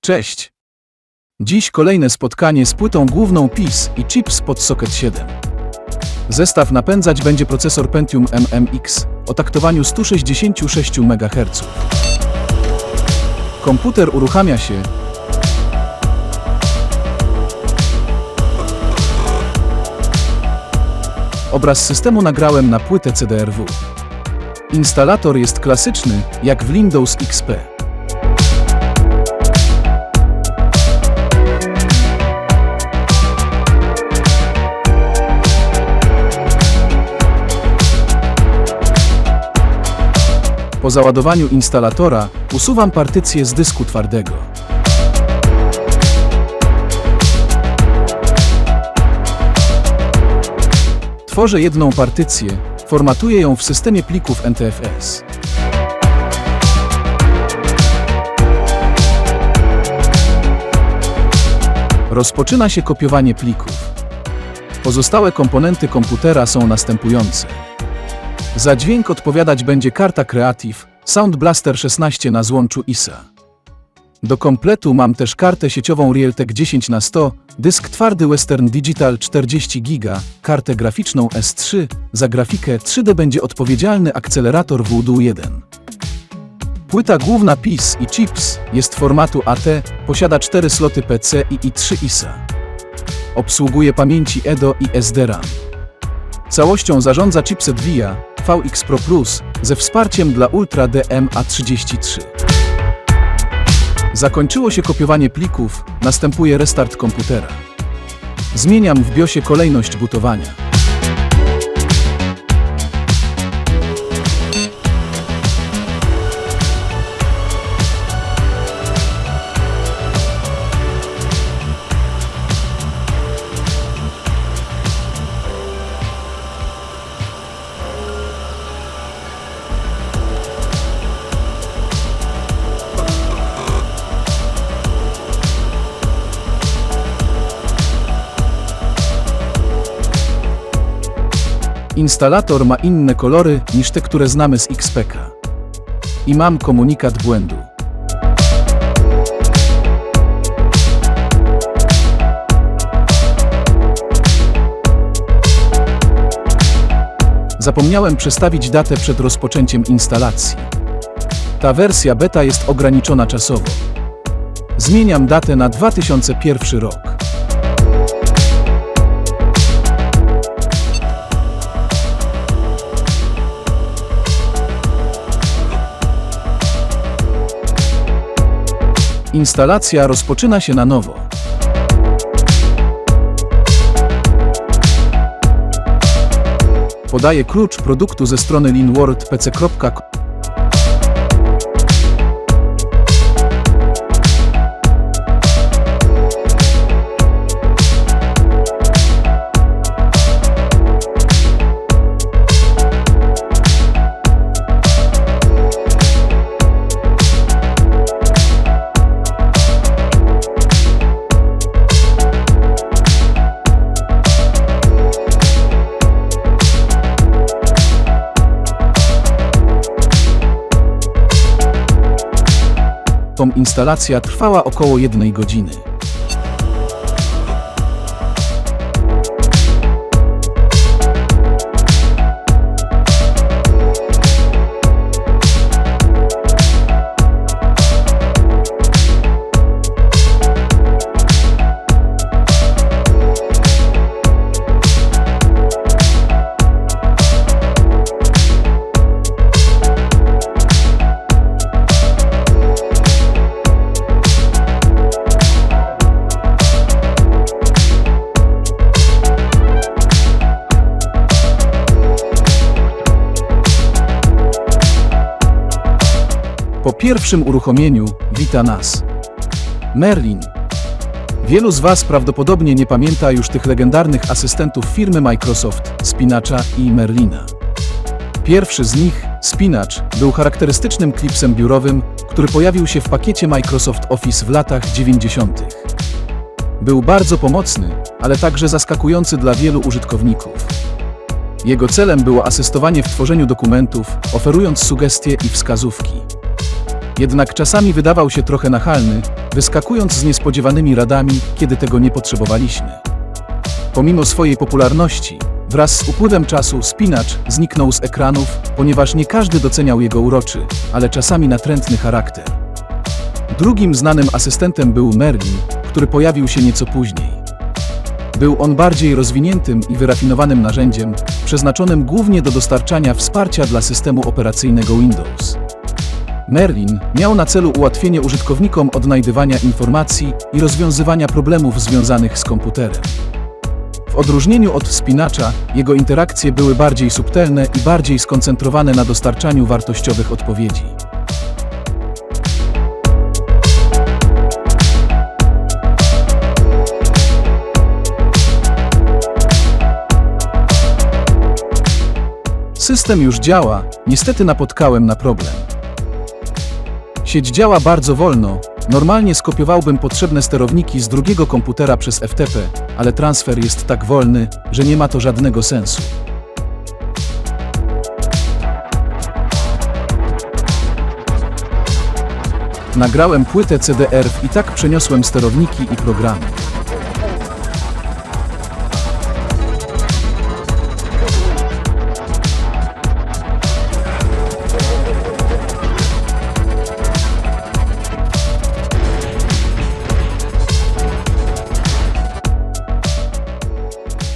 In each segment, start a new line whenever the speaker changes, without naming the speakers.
Cześć! Dziś kolejne spotkanie z płytą główną PIS i chips pod socket 7. Zestaw napędzać będzie procesor Pentium MMX o taktowaniu 166 MHz. Komputer uruchamia się. Obraz systemu nagrałem na płytę CDR-W. Instalator jest klasyczny, jak w Windows XP. Po załadowaniu instalatora usuwam partycję z dysku twardego. Tworzę jedną partycję, formatuję ją w systemie plików NTFS. Rozpoczyna się kopiowanie plików. Pozostałe komponenty komputera są następujące. Za dźwięk odpowiadać będzie karta Creative Sound Blaster 16 na złączu ISA. Do kompletu mam też kartę sieciową Realtek 10x100, dysk twardy Western Digital 40 GB, kartę graficzną S3, za grafikę 3D będzie odpowiedzialny akcelerator Voodoo 1. Płyta główna PIS i chips jest formatu AT, posiada 4 sloty PC i 3 ISA. Obsługuje pamięci EDO i SD-RAM. Całością zarządza chipset VIA VX Pro Plus ze wsparciem dla Ultra DMA33. Zakończyło się kopiowanie plików, następuje restart komputera. Zmieniam w BIOSie kolejność bootowania. Instalator ma inne kolory niż te, które znamy z XPK. I mam komunikat błędu. Zapomniałem przestawić datę przed rozpoczęciem instalacji. Ta wersja beta jest ograniczona czasowo. Zmieniam datę na 2001 rok. Instalacja rozpoczyna się na nowo. Podaję klucz produktu ze strony linworldpc.com. Instalacja trwała około 1 godziny. Po pierwszym uruchomieniu wita nas Merlin. Wielu z Was prawdopodobnie nie pamięta już tych legendarnych asystentów firmy Microsoft, Spinacza i Merlina. Pierwszy z nich, Spinacz, był charakterystycznym klipsem biurowym, który pojawił się w pakiecie Microsoft Office w latach 90. Był bardzo pomocny, ale także zaskakujący dla wielu użytkowników. Jego celem było asystowanie w tworzeniu dokumentów, oferując sugestie i wskazówki. Jednak czasami wydawał się trochę nachalny, wyskakując z niespodziewanymi radami, kiedy tego nie potrzebowaliśmy. Pomimo swojej popularności, wraz z upływem czasu spinacz zniknął z ekranów, ponieważ nie każdy doceniał jego uroczy, ale czasami natrętny charakter. Drugim znanym asystentem był Merlin, który pojawił się nieco później. Był on bardziej rozwiniętym i wyrafinowanym narzędziem, przeznaczonym głównie do dostarczania wsparcia dla systemu operacyjnego Windows. Merlin miał na celu ułatwienie użytkownikom odnajdywania informacji i rozwiązywania problemów związanych z komputerem. W odróżnieniu od spinacza, jego interakcje były bardziej subtelne i bardziej skoncentrowane na dostarczaniu wartościowych odpowiedzi. System już działa, niestety napotkałem na problem. Sieć działa bardzo wolno, normalnie skopiowałbym potrzebne sterowniki z drugiego komputera przez FTP, ale transfer jest tak wolny, że nie ma to żadnego sensu. Nagrałem płytę CDR i tak przeniosłem sterowniki i programy.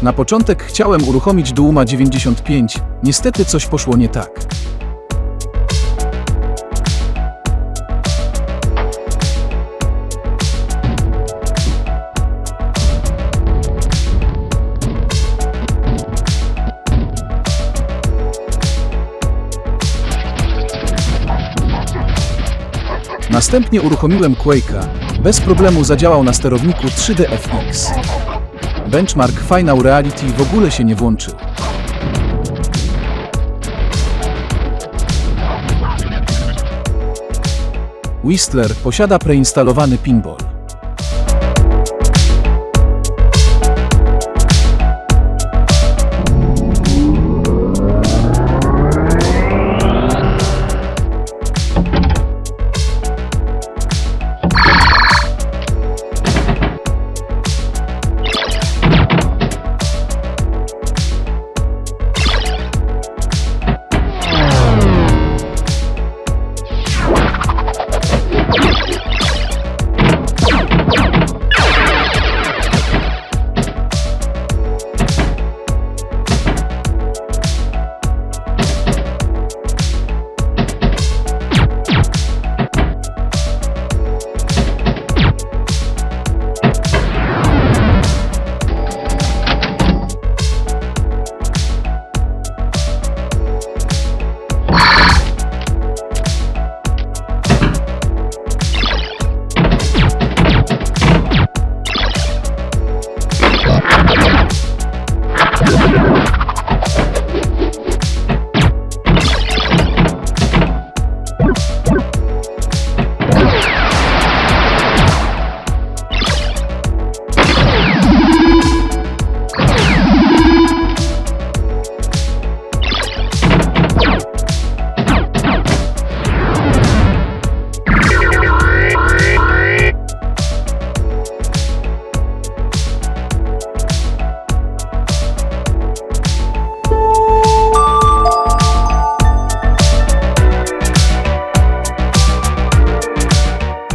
Na początek chciałem uruchomić Dooma 95, niestety coś poszło nie tak. Następnie uruchomiłem Quake'a, bez problemu zadziałał na sterowniku 3DFX. Benchmark Final Reality w ogóle się nie włączył. Whistler posiada preinstalowany pinball.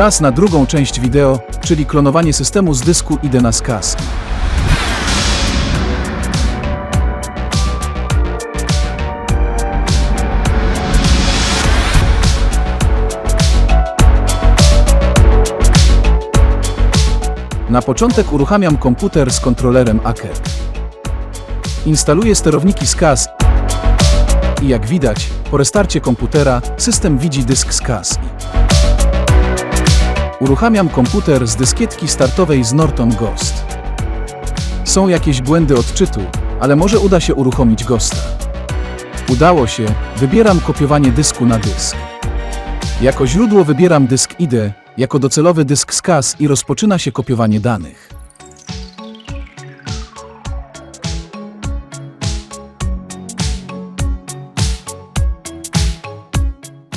Czas na drugą część wideo, czyli klonowanie systemu z dysku ID na SCAS. Na początek uruchamiam komputer z kontrolerem Acer. Instaluję sterowniki SCAS i jak widać, po restarcie komputera system widzi dysk SCAS. Uruchamiam komputer z dyskietki startowej z Norton Ghost. Są jakieś błędy odczytu, ale może uda się uruchomić Ghosta. Udało się, wybieram kopiowanie dysku na dysk. Jako źródło wybieram dysk ID, jako docelowy dysk SCAS i rozpoczyna się kopiowanie danych.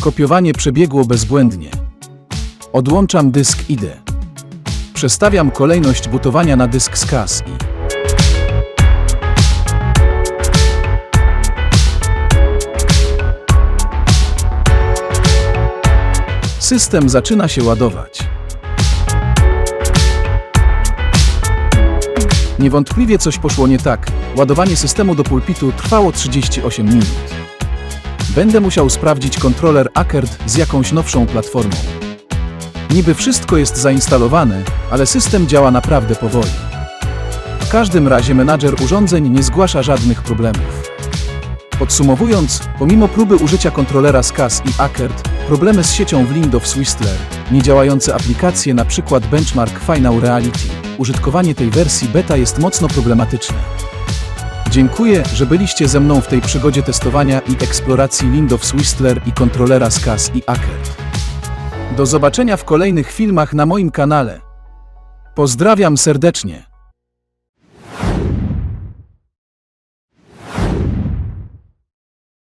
Kopiowanie przebiegło bezbłędnie. Odłączam dysk IDE. Przestawiam kolejność bootowania na dysk z CAS i system zaczyna się ładować. Niewątpliwie coś poszło nie tak. Ładowanie systemu do pulpitu trwało 38 minut. Będę musiał sprawdzić kontroler Akert z jakąś nowszą platformą. Niby wszystko jest zainstalowane, ale system działa naprawdę powoli. W każdym razie menadżer urządzeń nie zgłasza żadnych problemów. Podsumowując, pomimo próby użycia kontrolera z CAS i Akert, problemy z siecią w Windows Whistler, niedziałające aplikacje np. Benchmark Final Reality, użytkowanie tej wersji beta jest mocno problematyczne. Dziękuję, że byliście ze mną w tej przygodzie testowania i eksploracji Windows Whistler i kontrolera z CAS i Akert. Do zobaczenia w kolejnych filmach na moim kanale. Pozdrawiam serdecznie.